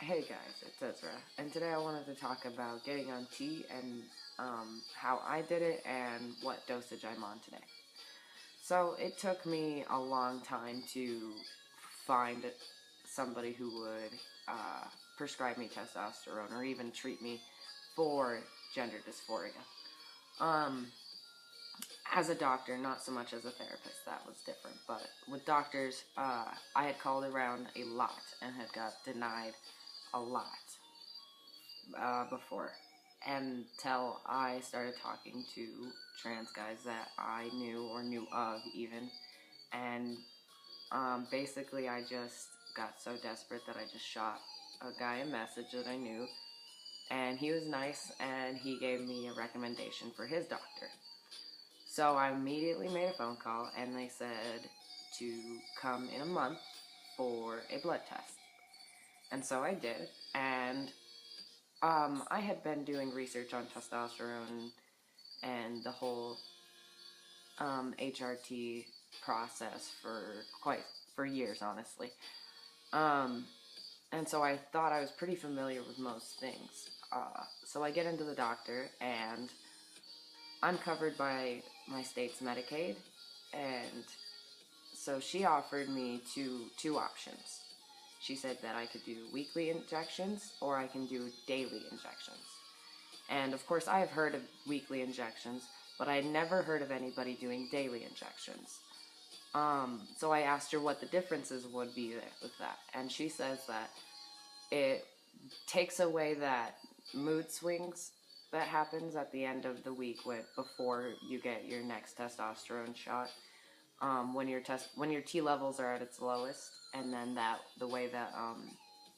Hey guys, it's Ezra, and today I wanted to talk about getting on T and how I did it and what dosage I'm on today. So it took me a long time to find somebody who would prescribe me testosterone or even treat me for gender dysphoria. As a doctor, not so much as a therapist, that was different, but with doctors, I had called around a lot and had got denied a lot before, until I started talking to trans guys that I knew or knew of even, and basically I just got so desperate that I just shot a guy a message that I knew, and he was nice and he gave me a recommendation for his doctor. So I immediately made a phone call and they said to come in a month for a blood test. And so I did, and I had been doing research on testosterone and the whole HRT process for years, honestly. And so I thought I was pretty familiar with most things. So I get into the doctor, and I'm covered by my state's Medicaid, and so she offered me two options. She said that I could do weekly injections or I can do daily injections. And of course I have heard of weekly injections, but I had never heard of anybody doing daily injections. So I asked her what the differences would be with that, and she says that it takes away that mood swings that happens at the end of the week before you get your next testosterone shot. When your T levels are at its lowest, and then the way that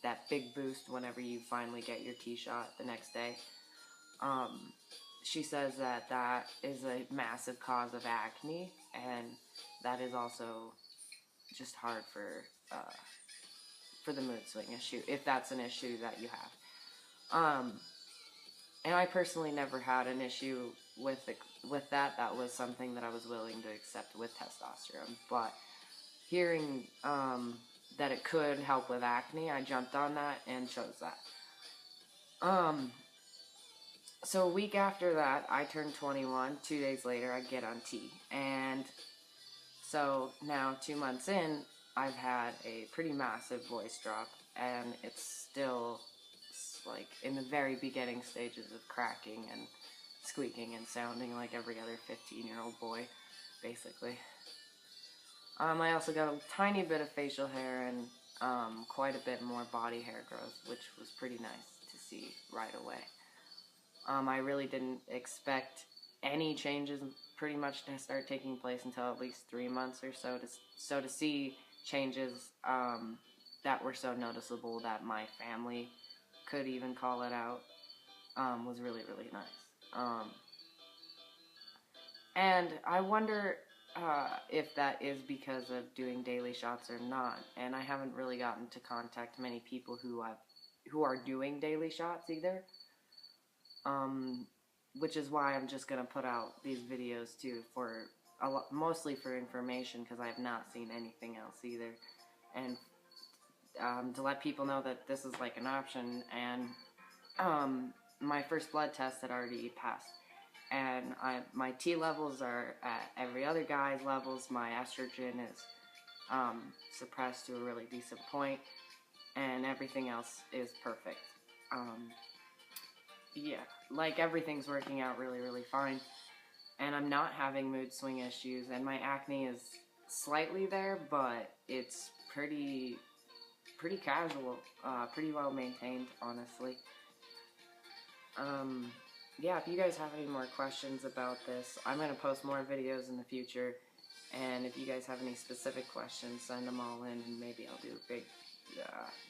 that big boost whenever you finally get your T shot the next day. She says that is a massive cause of acne, and that is also just hard for the mood swing issue, if that's an issue that you have. And I personally never had an issue with that. That was something that I was willing to accept with testosterone. But hearing that it could help with acne, I jumped on that and chose that. So a week after that, I turned 21. 2 days later, I get on T. And so now 2 months in, I've had a pretty massive voice drop, and it's still like in the very beginning stages of cracking and squeaking and sounding like every other 15-year-old boy, basically. I also got a tiny bit of facial hair and quite a bit more body hair growth, which was pretty nice to see right away. I really didn't expect any changes pretty much to start taking place until at least 3 months or so to see changes that were so noticeable that my family could even call it out was really, really nice. And I wonder if that is because of doing daily shots or not. And I haven't really gotten to contact many people who are doing daily shots either. Which is why I'm just gonna put out these videos too, mostly for information, because I have not seen anything else either, and to let people know that this is like an option. And my first blood test had already passed, and my T levels are at every other guy's levels. My estrogen is suppressed to a really decent point, and everything else is perfect. Yeah, like everything's working out really, really fine, and I'm not having mood swing issues, and my acne is slightly there, but it's pretty casual, pretty well maintained, honestly. Yeah, if you guys have any more questions about this, I'm going to post more videos in the future, and if you guys have any specific questions, send them all in, and maybe I'll do a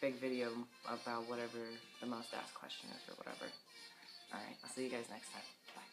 big video about whatever the most asked question is or whatever. Alright, I'll see you guys next time. Bye.